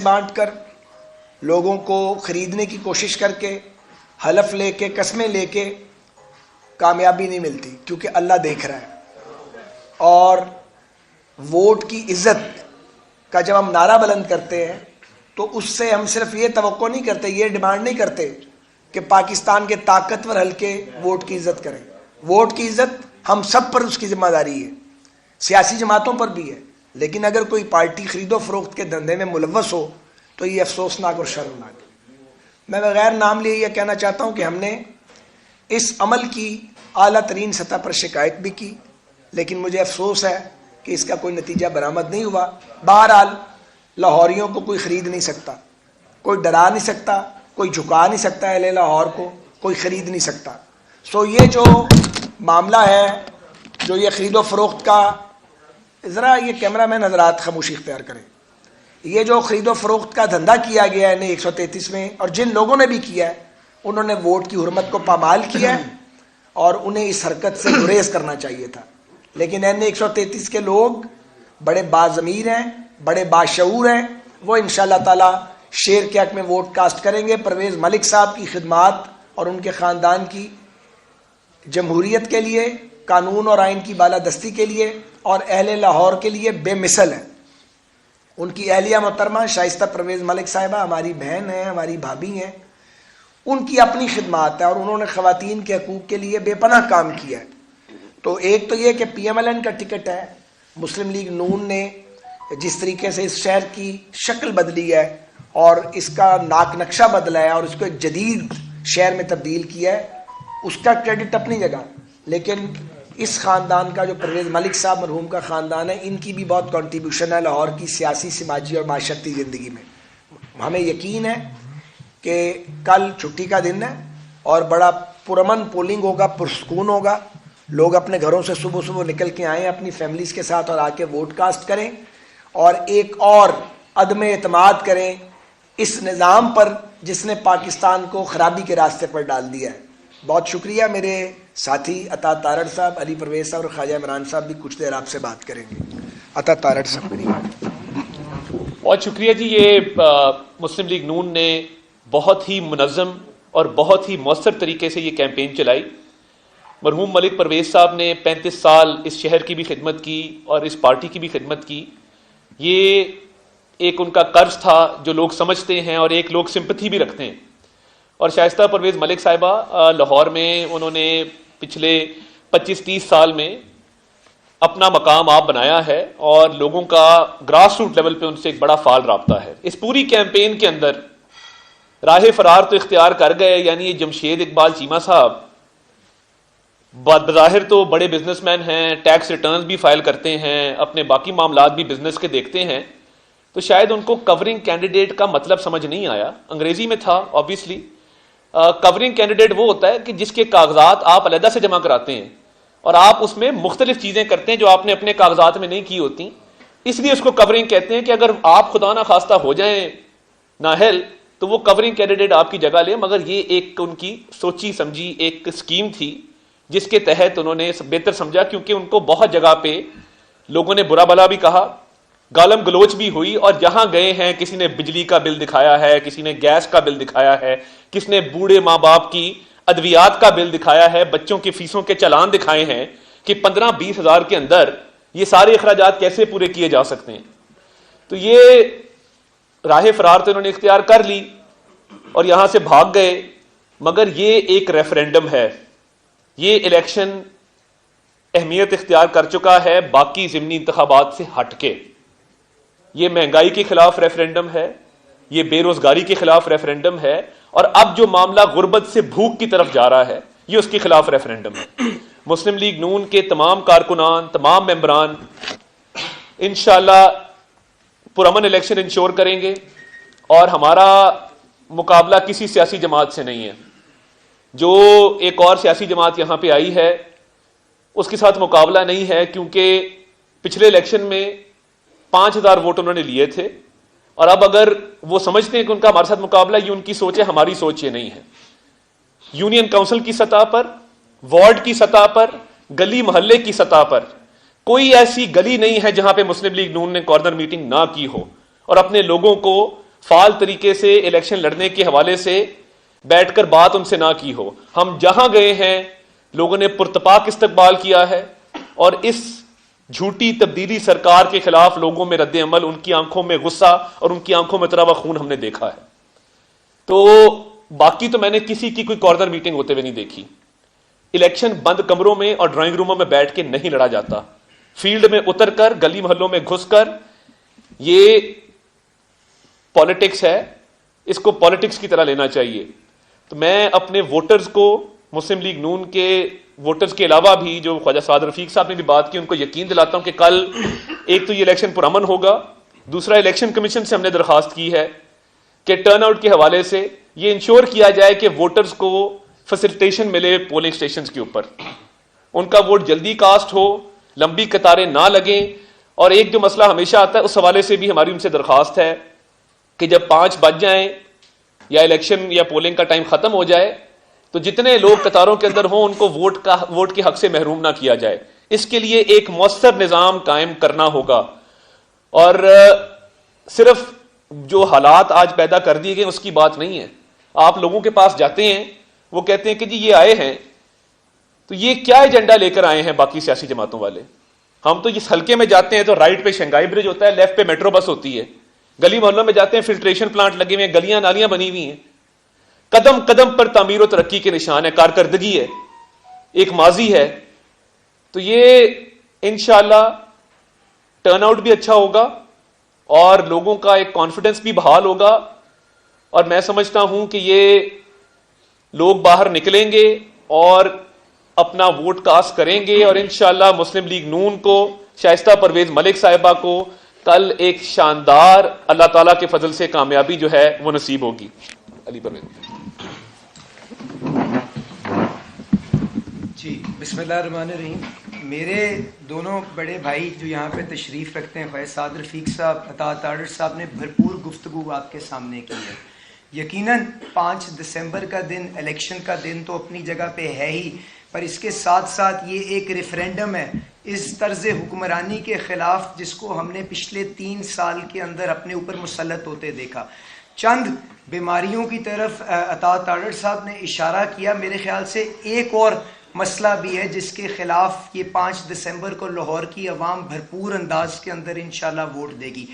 بانٹ کر لوگوں کو خریدنے کی کوشش کر کے حلف لے کے قسمیں لے کے کامیابی نہیں ملتی، کیونکہ اللہ دیکھ رہا ہے۔ اور ووٹ کی عزت کا جب ہم نعرہ بلند کرتے ہیں تو اس سے ہم صرف یہ توقع نہیں کرتے، یہ ڈیمانڈ نہیں کرتے کہ پاکستان کے طاقتور حلقے ووٹ کی عزت کریں۔ ووٹ کی عزت ہم سب پر اس کی ذمہ داری ہے، سیاسی جماعتوں پر بھی ہے، لیکن اگر کوئی پارٹی خرید و فروخت کے دھندے میں ملوث ہو تو یہ افسوسناک اور شرمناک ہے۔ میں بغیر نام لیے یہ کہنا چاہتا ہوں کہ ہم نے اس عمل کی اعلیٰ ترین سطح پر شکایت بھی کی، لیکن مجھے افسوس ہے کہ اس کا کوئی نتیجہ برآمد نہیں ہوا۔ بہرحال لاہوریوں کو کوئی خرید نہیں سکتا، کوئی ڈرا نہیں سکتا، کوئی جھکا نہیں سکتا اہل لاہور کو، کوئی خرید نہیں سکتا۔ سو یہ جو معاملہ ہے، جو یہ خرید و فروخت کا، ذرا یہ کیمرہ مین حضرات خاموشی اختیار کریں، یہ جو خرید و فروخت کا دھندا کیا گیا ہے انہیں 133 میں، اور جن لوگوں نے بھی کیا ہے انہوں نے ووٹ کی حرمت کو پامال کیا ہے اور انہیں اس حرکت سے گریز کرنا چاہیے تھا۔ لیکن این 133 کے لوگ بڑے باضمیر ہیں، بڑے باشعور ہیں، وہ انشاءاللہ تعالی شیر کے حق میں ووٹ کاسٹ کریں گے۔ پرویز ملک صاحب کی خدمات اور ان کے خاندان کی جمہوریت کے لیے، قانون اور آئین کی بالادستی کے لیے اور اہل لاہور کے لیے بے مثل ہے۔ ان کی اہلیہ محترمہ شائستہ پرویز ملک صاحبہ ہماری بہن ہیں، ہماری بھابھی ہیں، ان کی اپنی خدمات ہے اور انہوں نے خواتین کے حقوق کے لیے بے پناہ کام کیا ہے۔ تو ایک تو یہ کہ پی ایم ایل این کا ٹکٹ ہے، مسلم لیگ نون نے جس طریقے سے اس شہر کی شکل بدلی ہے اور اس کا ناک نقشہ بدلا ہے اور اس کو ایک جدید شہر میں تبدیل کیا ہے، اس کا کریڈٹ اپنی جگہ، لیکن اس خاندان کا جو پرویز ملک صاحب مرحوم کا خاندان ہے، ان کی بھی بہت کنٹریبیوشن ہے لاہور کی سیاسی، سماجی اور معاشرتی زندگی میں۔ ہمیں یقین ہے کہ کل چھٹی کا دن ہے اور بڑا پرامن پولنگ ہوگا، پرسکون ہوگا، لوگ اپنے گھروں سے صبح صبح نکل کے آئیں اپنی فیملیز کے ساتھ اور آ کے ووٹ کاسٹ کریں اور ایک اور عدم اعتماد کریں اس نظام پر جس نے پاکستان کو خرابی کے راستے پر ڈال دیا ہے۔ بہت شکریہ۔ میرے ساتھی عطا تارڑ صاحب، علی پرویز صاحب اور خواجہ عمران صاحب بھی کچھ دیر آپ سے بات کریں گے۔ عطا تارڑ صاحب میری بہت شکریہ جی۔ یہ مسلم لیگ نون نے بہت ہی منظم اور بہت ہی مؤثر طریقے سے یہ کیمپین چلائی۔ مرحوم ملک پرویز صاحب نے 35 سال اس شہر کی بھی خدمت کی اور اس پارٹی کی بھی خدمت کی۔ یہ ایک ان کا قرض تھا جو لوگ سمجھتے ہیں اور ایک لوگ سمپتھی بھی رکھتے ہیں۔ اور شائستہ پرویز ملک صاحبہ لاہور میں انہوں نے پچھلے 25-30 سال میں اپنا مقام آپ بنایا ہے اور لوگوں کا گراس روٹ لیول پہ ان سے ایک بڑا فعال رابطہ ہے۔ اس پوری کیمپین کے اندر راہ فرار تو اختیار کر گئے، یعنی یہ جمشید اقبال چیمہ صاحب بظاہر تو بڑے بزنس مین ہیں، ٹیکس ریٹرنز بھی فائل کرتے ہیں، اپنے باقی معاملات بھی بزنس کے دیکھتے ہیں، تو شاید ان کو کورنگ کینڈیڈیٹ کا مطلب سمجھ نہیں آیا۔ انگریزی میں تھا آبویسلی۔ کورنگ کینڈیڈیٹ وہ ہوتا ہے کہ جس کے کاغذات آپ علیحدہ سے جمع کراتے ہیں اور آپ اس میں مختلف چیزیں کرتے ہیں جو آپ نے اپنے کاغذات میں نہیں کی ہوتی، اس لیے اس کو کورنگ کہتے ہیں کہ اگر آپ خدا نہ خواستہ ہو جائیں نااہل تو وہ کورنگ کینڈیڈیٹ آپ کی جگہ لے۔ مگر یہ ایک ان کی سوچی سمجھی ایک اسکیم تھی جس کے تحت انہوں نے بہتر سمجھا، کیونکہ ان کو بہت جگہ پہ لوگوں نے برا بھلا بھی کہا، گالم گلوچ بھی ہوئی، اور جہاں گئے ہیں کسی نے بجلی کا بل دکھایا ہے، کسی نے گیس کا بل دکھایا ہے، کس نے بوڑھے ماں باپ کی ادویات کا بل دکھایا ہے، بچوں کی فیسوں کے چلان دکھائے ہیں کہ 15-20 ہزار کے اندر یہ سارے اخراجات کیسے پورے کیے جا سکتے ہیں۔ تو یہ راہ فرار تو انہوں نے اختیار کر لی اور یہاں سے بھاگ گئے، مگر یہ ایک ریفرینڈم ہے، یہ الیکشن اہمیت اختیار کر چکا ہے باقی ضمنی انتخابات سے ہٹ کے۔ یہ مہنگائی کے خلاف ریفرینڈم ہے، یہ بے روزگاری کے خلاف ریفرینڈم ہے، اور اب جو معاملہ غربت سے بھوک کی طرف جا رہا ہے یہ اس کے خلاف ریفرینڈم ہے۔ مسلم لیگ نون کے تمام کارکنان، تمام ممبران انشاءاللہ پرامن الیکشن انشور کریں گے، اور ہمارا مقابلہ کسی سیاسی جماعت سے نہیں ہے۔ جو ایک اور سیاسی جماعت یہاں پہ آئی ہے اس کے ساتھ مقابلہ نہیں ہے، کیونکہ پچھلے الیکشن میں 5000 ووٹ انہوں نے لیے تھے، اور اب اگر وہ سمجھتے ہیں کہ ان کا ہمارے ساتھ مقابلہ، یہ ان کی سوچ ہے، ہماری سوچ یہ نہیں ہے۔ یونین کونسل کی سطح پر، وارڈ کی سطح پر، گلی محلے کی سطح پر کوئی ایسی گلی نہیں ہے جہاں پہ مسلم لیگ نون نے کارنر میٹنگ نہ کی ہو اور اپنے لوگوں کو فعال طریقے سے الیکشن لڑنے کے حوالے سے بیٹھ کر بات ان سے نہ کی ہو. ہم جہاں گئے ہیں لوگوں نے پرتپاک استقبال کیا ہے, اور اس جھوٹی تبدیلی سرکار کے خلاف لوگوں میں رد عمل, ان کی آنکھوں میں غصہ اور ان کی آنکھوں میں اترا ہوا خون ہم نے دیکھا ہے. تو باقی تو میں نے کسی کی کوئی کارنر میٹنگ ہوتے ہوئے نہیں دیکھی. الیکشن بند کمروں میں اور ڈرائنگ روموں میں بیٹھ کے نہیں لڑا جاتا, فیلڈ میں اتر کر, گلی محلوں میں گھس کر. یہ پالیٹکس ہے, اس کو پالیٹکس کی طرح لینا چاہیے. تو میں اپنے ووٹرز کو, مسلم لیگ نون کے ووٹرز کے علاوہ بھی جو خواجہ سعد رفیق صاحب نے بھی بات کی, ان کو یقین دلاتا ہوں کہ کل ایک تو یہ الیکشن پرامن ہوگا, دوسرا الیکشن کمیشن سے ہم نے درخواست کی ہے کہ ٹرن آؤٹ کے حوالے سے یہ انشور کیا جائے کہ ووٹرز کو فیسلٹیشن ملے پولنگ سٹیشنز کے اوپر, ان کا ووٹ جلدی کاسٹ ہو, لمبی قطاریں نہ لگیں. اور ایک جو مسئلہ ہمیشہ آتا ہے اس حوالے سے بھی ہماری ان سے درخواست ہے کہ جب 5 بج جائیں یا الیکشن یا پولنگ کا ٹائم ختم ہو جائے تو جتنے لوگ قطاروں کے اندر ہوں ان کو ووٹ کے حق سے محروم نہ کیا جائے. اس کے لیے ایک مؤثر نظام قائم کرنا ہوگا. اور صرف جو حالات آج پیدا کر دیے گئے اس کی بات نہیں ہے. آپ لوگوں کے پاس جاتے ہیں, وہ کہتے ہیں کہ جی یہ آئے ہیں تو یہ کیا ایجنڈا لے کر آئے ہیں باقی سیاسی جماعتوں والے. ہم تو اس حلقے میں جاتے ہیں تو رائٹ پہ شنگھائی برج ہوتا ہے, لیفٹ پہ میٹرو بس ہوتی ہے. گلی محلوں میں جاتے ہیں فلٹریشن پلانٹ لگے ہوئے ہیں, گلیاں نالیاں بنی ہوئی ہیں, قدم قدم پر تعمیر و ترقی کے نشان ہے, کارکردگی ہے, ایک ماضی ہے. تو یہ انشاءاللہ ٹرن آؤٹ بھی اچھا ہوگا اور لوگوں کا ایک کانفیڈنس بھی بحال ہوگا. اور میں سمجھتا ہوں کہ یہ لوگ باہر نکلیں گے اور اپنا ووٹ کاسٹ کریں گے, اور انشاءاللہ مسلم لیگ نون کو, شائستہ پرویز ملک صاحبہ کو کل ایک شاندار اللہ تعالیٰ کے فضل سے کامیابی جو ہے وہ نصیب ہوگی. علی پرویز. جی بسم اللہ الرحمن الرحیم. میرے دونوں بڑے بھائی جو یہاں پہ تشریف رکھتے ہیں, خواجہ سعد رفیق صاحب, عطا تاڑر صاحب نے بھرپور گفتگو آپ کے سامنے کی ہے. یقیناً 5 دسمبر کا دن, الیکشن کا دن تو اپنی جگہ پہ ہے ہی, پر اس کے ساتھ ساتھ یہ ایک ریفرینڈم ہے اس طرز حکمرانی کے خلاف جس کو ہم نے پچھلے 3 سال کے اندر اپنے اوپر مسلط ہوتے دیکھا. چند بیماریوں کی طرف عطا تاڑر صاحب نے اشارہ کیا. میرے خیال سے ایک اور مسئلہ بھی ہے جس کے خلاف یہ 5 دسمبر کو لاہور کی عوام بھرپور انداز کے اندر انشاءاللہ ووٹ دے گی.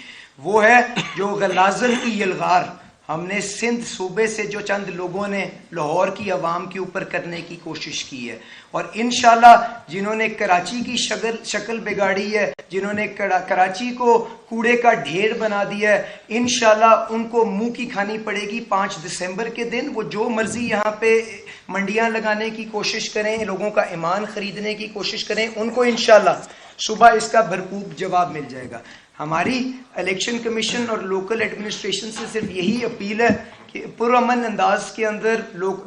وہ ہے جو غلازن کی یلغار ہم نے سندھ صوبے سے جو چند لوگوں نے لاہور کی عوام کے اوپر کرنے کی کوشش کی ہے, اور انشاءاللہ جنہوں نے کراچی کی شکل بگاڑی ہے, جنہوں نے کراچی کو کوڑے کا ڈھیر بنا دیا ہے, انشاءاللہ ان کو منہ کی کھانی پڑے گی 5 دسمبر کے دن. وہ جو مرضی یہاں پہ منڈیاں لگانے کی کوشش کریں, لوگوں کا ایمان خریدنے کی کوشش کریں, ان کو انشاءاللہ صبح اس کا بھرپور جواب مل جائے گا. ہماری الیکشن کمیشن اور لوکل ایڈمنسٹریشن سے صرف یہی اپیل ہے کہ پرامن انداز کے اندر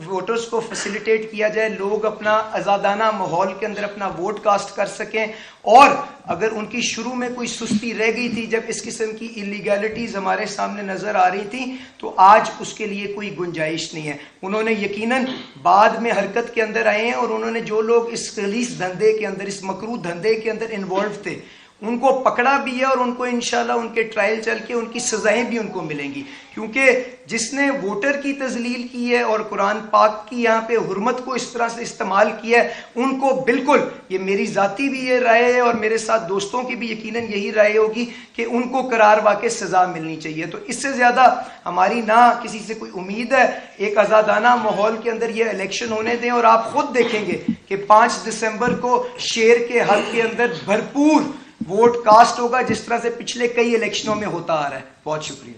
ووٹرز کو فیسیلیٹیٹ کیا جائے, لوگ اپنا آزادانہ ماحول کے اندر اپنا ووٹ کاسٹ کر سکیں. اور اگر ان کی شروع میں کوئی سستی رہ گئی تھی جب اس قسم کی انلیگیلٹیز ہمارے سامنے نظر آ رہی تھیں, تو آج اس کے لیے کوئی گنجائش نہیں ہے. انہوں نے یقیناً بعد میں حرکت کے اندر آئے ہیں, اور انہوں نے جو لوگ اس خلیص دھندے کے اندر, اس مکروہ دھندے کے اندر انوالو تھے, ان کو پکڑا بھی ہے, اور ان کو انشاءاللہ ان کے ٹرائل چل کے ان کی سزائیں بھی ان کو ملیں گی. کیونکہ جس نے ووٹر کی تذلیل کی ہے اور قرآن پاک کی یہاں پہ حرمت کو اس طرح سے استعمال کیا ہے, ان کو بالکل, یہ میری ذاتی بھی یہ رائے ہے اور میرے ساتھ دوستوں کی بھی یقیناً یہی رائے ہوگی کہ ان کو قرار واقع سزا ملنی چاہیے. تو اس سے زیادہ ہماری نہ کسی سے کوئی امید ہے. ایک آزادانہ ماحول کے اندر یہ الیکشن ہونے دیں, اور آپ خود دیکھیں گے کہ 5 دسمبر کو شیر کے حق کے اندر بھرپور ووٹ کاسٹ ہوگا, جس طرح سے پچھلے کئی الیکشنوں میں ہوتا آ رہا ہے. بہت شکریہ.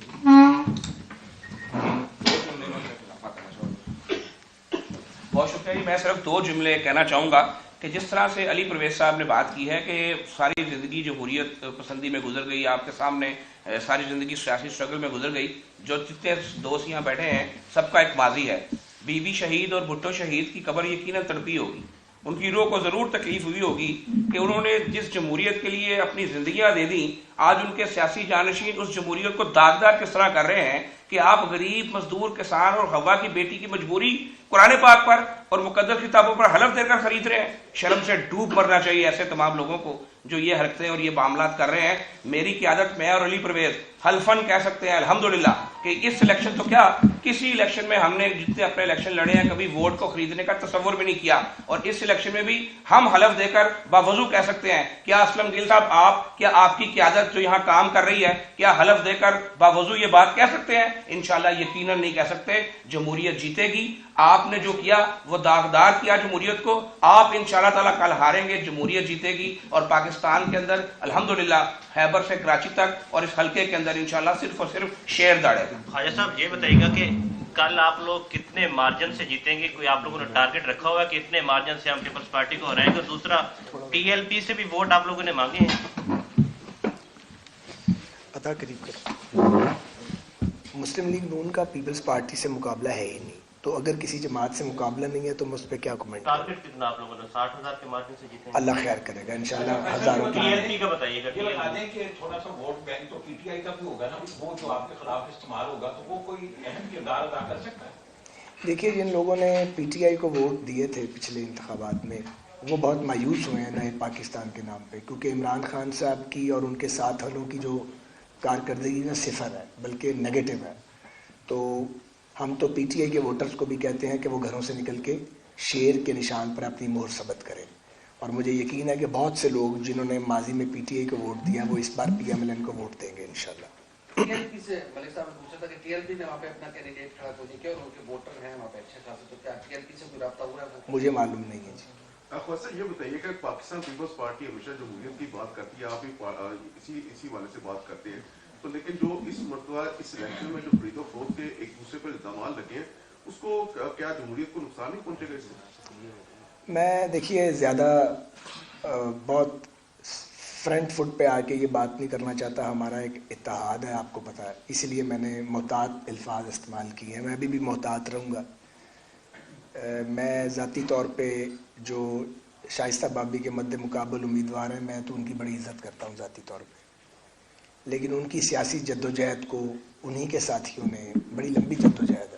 بہت شکریہ. میں صرف 2 جملے کہنا چاہوں گا کہ جس طرح سے علی پرویز صاحب نے بات کی ہے کہ ساری زندگی جمہوریت پسندی میں گزر گئی, آپ کے سامنے ساری زندگی سیاسی اسٹرگل میں گزر گئی. جو جتنے دوست یہاں بیٹھے ہیں سب کا ایک ماضی ہے. بی بی شہید اور بھٹو شہید کی قبر یقیناً تڑپی ہوگی, ان کی روح کو ضرور تکلیف ہوئی ہوگی کہ انہوں نے جس جمہوریت کے لیے اپنی زندگیاں دے دیں, آج ان کے سیاسی جانشین اس جمہوریت کو داغدار کس طرح کر رہے ہیں کہ آپ غریب مزدور کسان اور ہوا کی بیٹی کی مجبوری قرآن پاک پر اور مقدس کتابوں پر حلف دے کر خرید رہے ہیں. شرم سے ڈوب مرنا چاہیے ایسے تمام لوگوں کو جو یہ حرکتیں اور یہ معاملات کر رہے ہیں. میری قیادت میں اور علی پرویز حلفاً کہہ سکتے ہیں الحمدللہ کہ اس الیکشن تو کیا کسی الیکشن میں ہم نے جتنے اپنے الیکشن لڑے ہیں کبھی ووٹ کو خریدنے کا تصور بھی نہیں کیا, اور اس الیکشن میں بھی ہم حلف دے کر باوضو کہہ سکتے ہیں. کیا اسلم گیل صاحب آپ کیا آپ کی قیادت جو یہاں کام کر رہی ہے کیا حلف دے کر باوضو یہ بات کہہ سکتے ہیں؟ انشاءاللہ یقیناً نہیں کہہ سکتے. جمہوریت جیتے گی. آپ نے جو کیا وہ داغدار کیا جمہوریت کو. آپ انشاءاللہ تعالیٰ کل ہاریں گے, جمہوریت جیتے گی, اور پاکستان کے اندر الحمدللہ خیبر سے کراچی تک اور اس حلقے کے اندر انشاءاللہ صرف اور صرف شیر داڑے گا. خواجہ صاحب یہ بتائیے گا کہ کل آپ لوگ کتنے مارجن سے جیتیں گے؟ کوئی آپ لوگوں نے ٹارگٹ رکھا ہوا ہے کہ اتنے مارجن سے ہم پیپلز پارٹی کو ہرائیں گے؟ دوسرا ٹی ایل پی سے بھی ووٹ آپ لوگوں نے مانگے ہیں. عطا قریب کر مسلم لیگ نون کا پیپلز پارٹی سے مقابلہ ہے ہی نہیں, تو اگر کسی جماعت سے مقابلہ نہیں ہے تو میں اس پہ کیا کمنٹ. ٹارگٹ کتنا آپ لوگوں نے؟ 60,000 کے مارجن سے جیتے ہیں. اللہ خیر کرے گا انشاءاللہ. ہزاروں ٹی ایل پی کا بتائیے گا. یہ بتا دیں کہ تھوڑا سا ووٹ بینک تو پی ٹی آئی کا بھی ہوگا نا, وہ جو آپ کے خلاف استعمال ہوگا تو وہ کوئی اہم کردار ادا کر سکتا ہے. دیکھیے جن لوگوں نے پی ٹی آئی کو ووٹ دیے تھے پچھلے انتخابات میں وہ بہت مایوس ہوئے ہیں نئے پاکستان کے نام پہ, کیونکہ عمران خان صاحب کی اور ان کے ساتھ والوں کی جو کارکردگی میں صفر ہے بلکہ نگیٹو ہے. تو ہم تو پی ٹی آئی کے ووٹرز کو بھی کہتے ہیں کہ وہ گھروں سے نکل کے شیر کے نشان پر اپنی مہر ثبت کریں, اور مجھے یقین ہے کہ بہت سے لوگ جنہوں نے ماضی میں پی ٹی آئی کو ووٹ دیا وہ اس بار پی ایم ایل این کو ووٹ دیں گے انشاءاللہ. ٹی ایل پی سے ملک صاحب نے پوچھا تھا کہ ٹی ایل پی نے وہاں پہ اپنا کینڈیڈیٹ کھڑا تو نہیں کیا, اور ان کے ووٹر ہیں وہاں پہ اچھے خاصے, تو کیا ٹی ایل پی سے کوئی رابطہ ہوا ہے؟ مجھے معلوم نہیں ہے جی. خواجہ یہ بتائیے کہ پاکستان پیپلز پارٹی ہمیشہ جمہوریت کی بات کرتی ہے, آپ بھی اسی والے سے بات کرتے ہیں, تو لیکن جو اس مرتبہ اس الیکشن میں جو خرید و فروخت کے ایک دوسرے پر الزامات لگے ہیں اس کو کیا جمہوریت کو نقصان نہیں پہنچے گا اس سے؟ میں دیکھیے زیادہ بہت فرنٹ فٹ پہ آ کے یہ بات نہیں کرنا چاہتا. ہمارا ایک اتحاد ہے آپ کو پتہ ہے, اس لیے میں نے محتاط الفاظ استعمال کیے ہیں. میں ابھی بھی محتاط رہوں گا. میں ذاتی طور پہ جو شائستہ بابی کے مد مقابل امیدوار ہیں میں تو ان کی بڑی عزت کرتا ہوں ذاتی طور پہ, لیکن ان کی سیاسی جدوجہد کو انہی کے ساتھیوں نے, بڑی لمبی جدوجہد ہے,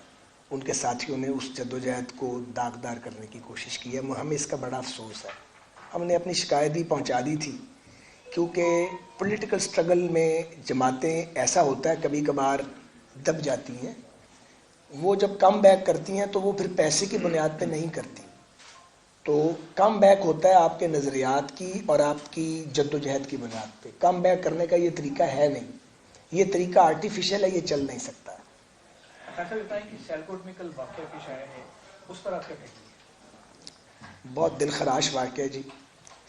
ان کے ساتھیوں نے اس جدوجہد کو داغدار کرنے کی کوشش کی ہے. ہمیں اس کا بڑا افسوس ہے. ہم نے اپنی شکایت بھی پہنچا دی تھی, کیونکہ پولیٹیکل سٹرگل میں جماعتیں ایسا ہوتا ہے کبھی کبھار دب جاتی ہیں. وہ جب کم بیک کرتی ہیں تو وہ پھر پیسے کی بنیاد پہ نہیں کرتی, تو کم بیک ہوتا ہے آپ کے نظریات کی اور آپ کی جدوجہد کی بنیاد پہ. کم بیک کرنے کا یہ طریقہ ہے نہیں, یہ طریقہ آرٹیفیشل ہے, یہ چل نہیں سکتا. ایسا بتائیں کہ سیالکوٹ میں کل واقعہ پیش آیا ہے, اس پر آپ کیا کہیں گے؟ بہت دل خراش واقعہ ہے جی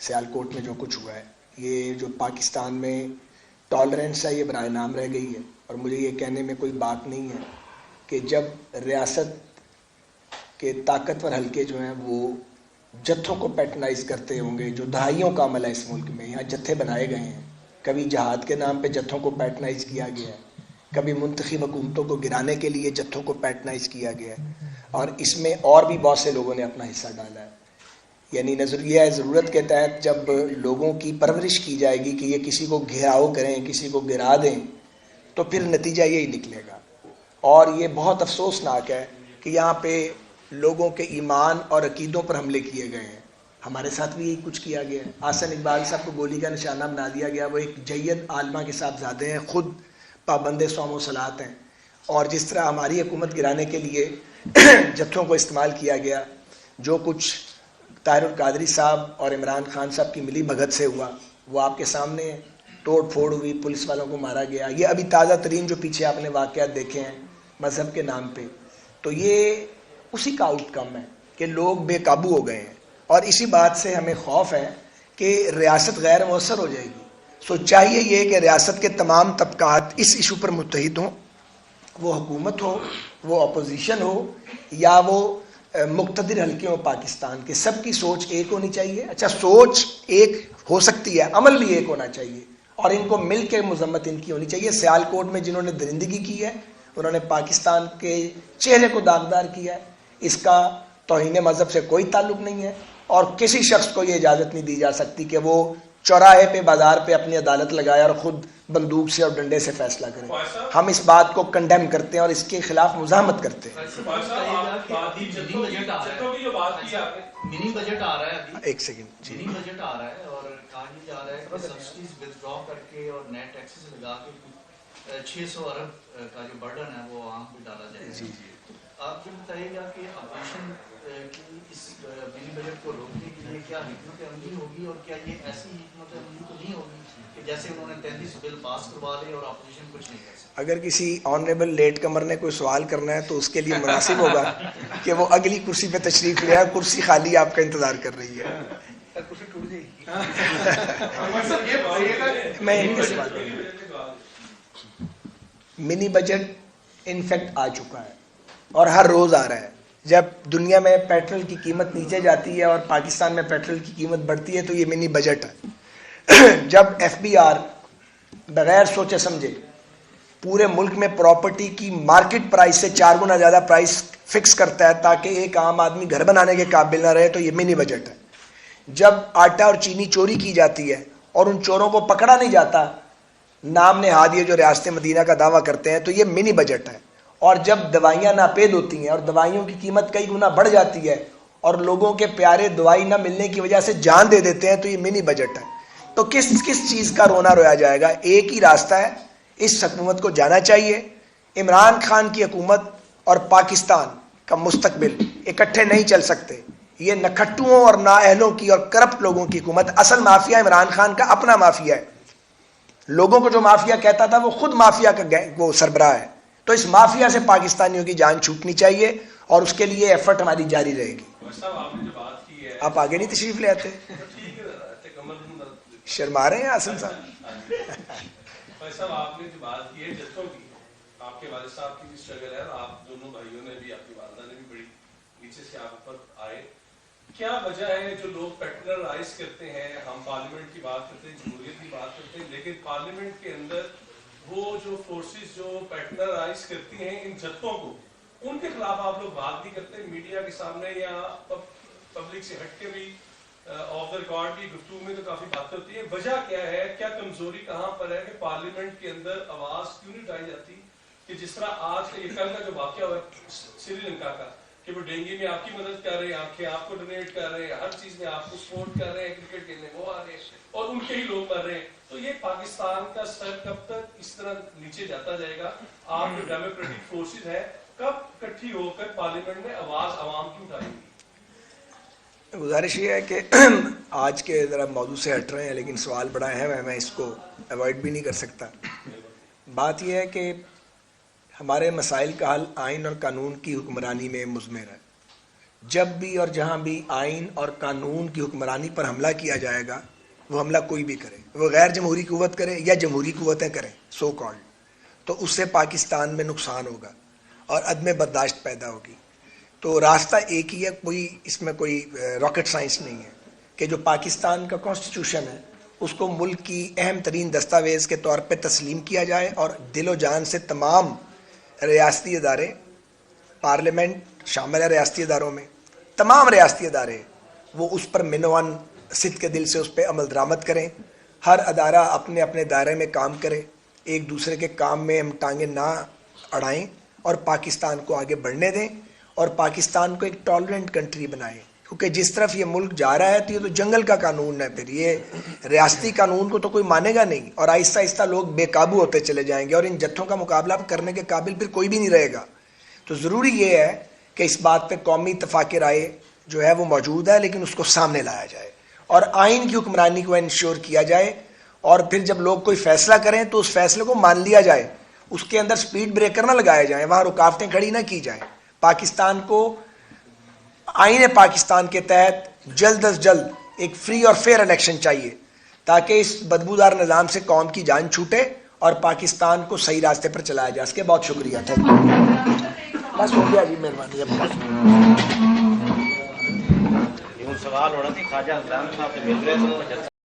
سیالکوٹ میں جو کچھ ہوا ہے. یہ جو پاکستان میں ٹالرنس ہے یہ برائے نام رہ گئی ہے, اور مجھے یہ کہنے میں کوئی بات نہیں ہے کہ جب ریاست کے طاقتور حلقے جو ہیں وہ جتھوں کو پیٹرنائز کرتے ہوں گے, جو دہائیوں کا عمل ہے اس ملک میں, یہاں جتھے بنائے گئے ہیں, کبھی جہاد کے نام پہ جتھوں کو پیٹرنائز کیا گیا ہے, کبھی منتخب حکومتوں کو گرانے کے لیے جتھوں کو پیٹرنائز کیا گیا ہے, اور اس میں اور بھی بہت سے لوگوں نے اپنا حصہ ڈالا ہے. یعنی نظریہ ضرورت کے تحت جب لوگوں کی پرورش کی جائے گی کہ یہ کسی کو گھیراؤ کریں, کسی کو گرا دیں, تو پھر نتیجہ یہی نکلے گا. اور یہ بہت افسوسناک ہے کہ یہاں پہ لوگوں کے ایمان اور عقیدوں پر حملے کیے گئے ہیں. ہمارے ساتھ بھی یہی کچھ کیا گیا ہے. حسن اقبال صاحب کو گولی کا نشانہ بنا دیا گیا. وہ ایک جید عالمہ کے صاحبزادے ہیں, خود پابند صوم و صلات ہیں, اور جس طرح ہماری حکومت گرانے کے لیے جتھوں کو استعمال کیا گیا, جو کچھ طاہر القادری صاحب اور عمران خان صاحب کی ملی بھگت سے ہوا وہ آپ کے سامنے ہے. توڑ پھوڑ ہوئی, پولیس والوں کو مارا گیا. یہ ابھی تازہ ترین جو پیچھے آپ نے واقعات دیکھے ہیں مذہب کے نام پہ, تو یہ اسی کا آؤٹ کم ہے کہ لوگ بے قابو ہو گئے ہیں, اور اسی بات سے ہمیں خوف ہے کہ ریاست غیر مؤثر ہو جائے گی. سو چاہیے یہ کہ ریاست کے تمام طبقات اس ایشو پر متحد ہوں, وہ حکومت ہو, وہ اپوزیشن ہو, یا وہ مقتدر حلقے ہوں پاکستان کے, سب کی سوچ ایک ہونی چاہیے. اچھا سوچ ایک ہو سکتی ہے, عمل بھی ایک ہونا چاہیے, اور ان کو مل کے مذمت ان کی ہونی چاہیے. سیالکوٹ میں جنہوں نے درندگی کی ہے انہوں نے پاکستان کے چہرے کو داغدار کیا ہے. اس کا توہین مذہب سے کوئی تعلق نہیں ہے, اور کسی شخص کو یہ اجازت نہیں دی جا سکتی کہ وہ چوراہے پہ بازار پہ اپنی عدالت لگائے اور خود بندوق سے اور ڈنڈے سے فیصلہ کریں. ہم اس بات کو کنڈیم کرتے ہیں اور اس کے خلاف مزاحمت کرتے ہیں. منی بجٹ آ رہا ہے ابھی, ایک سیکنڈ جی, منی بجٹ آ رہا ہے اور کہا یہ جا رہا ہے کہ سبسڈیز ودرا کر کے اور نیٹ ٹیکسز لگا کے 600 ارب کا جو برڈن ہے وہ عام پہ ڈالا جائے. جی آپ یہ بتائیے گا کہ اپوزیشن کی اس منی بجٹ کو روکنے کے لیے کیا حکمت عملی ہوگی, اور کیا یہ ایسی حکمت عملی تو نہیں ہوگی کہ جیسے انہوں نے 33 بل پاس کروا لے اور اپوزیشن کچھ نہیں کر سکتی. اگر کسی آنریبل لیٹ کمر نے کوئی سوال کرنا ہے تو اس کے لیے مناسب ہوگا کہ وہ اگلی کرسی پہ تشریف لے آئے, کرسی خالی آپ کا انتظار کر رہی ہے. میں منی بجٹ انفیکٹ آ چکا ہے اور ہر روز آ رہا ہے. جب دنیا میں پیٹرول کی قیمت نیچے جاتی ہے اور پاکستان میں پیٹرول کی قیمت بڑھتی ہے تو یہ منی بجٹ ہے. جب ایف بی آر بغیر سوچے سمجھے پورے ملک میں پراپرٹی کی مارکیٹ پرائس سے 4 گنا زیادہ پرائس فکس کرتا ہے تاکہ ایک عام آدمی گھر بنانے کے قابل نہ رہے, تو یہ منی بجٹ ہے. جب آٹا اور چینی چوری کی جاتی ہے اور ان چوروں کو پکڑا نہیں جاتا, نام نہاد یہ جو ریاست مدینہ کا دعویٰ کرتے ہیں, تو یہ منی بجٹ ہے. اور جب دوائیاں ناپید ہوتی ہیں اور دوائیوں کی قیمت کئی گنا بڑھ جاتی ہے اور لوگوں کے پیارے دوائی نہ ملنے کی وجہ سے جان دے دیتے ہیں, تو یہ منی بجٹ ہے. تو کس چیز کا رونا رویا جائے گا؟ ایک ہی راستہ ہے, اس حکومت کو جانا چاہیے. عمران خان کی حکومت اور پاکستان کا مستقبل اکٹھے نہیں چل سکتے. یہ نکھٹوؤں اور نااہلوں کی اور کرپٹ لوگوں کی حکومت. اصل مافیا عمران خان کا اپنا مافیا ہے. لوگوں کو جو مافیا کہتا تھا وہ خود مافیا کا وہ سربراہ ہے. تو اس مافیا سے پاکستانیوں کی جان چھوٹنی چاہیے اور اس کے لیے ایفرٹ ہماری جاری رہے گی. آپ آگے نہیں تشریف لے آتے, شرما رہے ہیں حسن صاحب. صاحب آپ نے جو بات کی ہے جتوں کی, آپ کے والد صاحب کی بھی اسٹرگل ہے اور آپ دونوں بھائیوں نے بھی, آپ کی والدہ نے بھی بڑی نیچے سے آپ پر آئے. کیا وجہ ہے جو لوگ پیٹرنائز کرتے ہیں, ہم پارلیمنٹ کی بات کرتے ہیں, جمہوریت کی بات کرتے ہیں, لیکن پارلیمنٹ کے اندر وہ جو فورسز جو پیٹرنائز کرتی ہیں ان جتوں کو, ان کے خلاف آپ لوگ بات نہیں کرتے میڈیا کے سامنے یا پبلک سے ہٹ کے بھی, آف دا ریکارڈ بھی گفتگو میں تو کافی بات ہوتی ہے. وجہ کیا ہے, کیا کمزوری کہاں پر ہے کہ پارلیمنٹ کے اندر آواز کیوں نہیں اٹھائی جاتی؟ کہ جس طرح آج کا یہ کل کا جو واقعہ ہوا سری لنکا کا, کہ وہ ڈینگی میں آپ کی مدد کر رہے ہیں, آنکھیں آپ کو ڈونیٹ کر رہے ہیں, ہر چیز میں آپ کو سپورٹ کر رہے ہیں, کرکٹ کھیلنے وہ آ رہے ہیں اور ان کے ہی لوگ مر رہے ہیں. تو یہ پاکستان کا سر کب تک اس طرح نیچے جاتا جائے گا؟ آپ جو ڈیموکریٹک فورسز ہے کب اکٹھی ہو کر پارلیمنٹ میں آواز عوام کی اٹھائیں گی؟ گزارش یہ ہے کہ آج کے ذرا موضوع سے ہٹ رہے ہیں لیکن سوال بڑا اہم ہے, میں اس کو اوائڈ بھی نہیں کر سکتا. بات یہ ہے کہ ہمارے مسائل کا حل آئین اور قانون کی حکمرانی میں مضمر ہے. جب بھی اور جہاں بھی آئین اور قانون کی حکمرانی پر حملہ کیا جائے گا, وہ حملہ کوئی بھی کرے, وہ غیر جمہوری قوت کرے یا جمہوری قوتیں کریں سو کالڈ, تو اس سے پاکستان میں نقصان ہوگا اور عدم برداشت پیدا ہوگی. تو راستہ ایک ہی ہے, کوئی اس میں کوئی راکٹ سائنس نہیں ہے, کہ جو پاکستان کا کانسٹیٹیوشن ہے اس کو ملک کی اہم ترین دستاویز کے طور پہ تسلیم کیا جائے اور دل و جان سے تمام ریاستی ادارے, پارلیمنٹ شامل ہے ریاستی اداروں میں, تمام ریاستی ادارے وہ اس پر منوان صدق کے دل سے اس پہ عمل درآمد کریں. ہر ادارہ اپنے اپنے دائرے میں کام کرے, ایک دوسرے کے کام میں ہم ٹانگیں نہ اڑائیں اور پاکستان کو آگے بڑھنے دیں اور پاکستان کو ایک ٹالرنٹ کنٹری بنائیں. کیونکہ جس طرف یہ ملک جا رہا ہے تو یہ تو جنگل کا قانون ہے, پھر یہ ریاستی قانون کو تو کوئی مانے گا نہیں اور آہستہ آہستہ لوگ بے قابو ہوتے چلے جائیں گے اور ان جتھوں کا مقابلہ کرنے کے قابل پھر کوئی بھی نہیں رہے گا. تو ضروری یہ ہے کہ اس بات پہ قومی اتفاق رائے جو ہے وہ موجود ہے, لیکن اس کو سامنے لایا جائے اور آئین کی حکمرانی کو انشور کیا جائے, اور پھر جب لوگ کوئی فیصلہ کریں تو اس فیصلے کو مان لیا جائے, اس کے اندر سپیڈ بریکر نہ لگائے جائیں, وہاں رکاوٹیں کھڑی نہ کی جائیں. پاکستان کو آئین پاکستان کے تحت جلد از جلد ایک فری اور فیئر الیکشن چاہیے تاکہ اس بدبودار نظام سے قوم کی جان چھوٹے اور پاکستان کو صحیح راستے پر چلایا جا سکے. بہت شکریہ. بس ہو گیا جی, مہربانی. سوال ہونا تھی خواجہ حسین صاحب سے مل رہے تھے.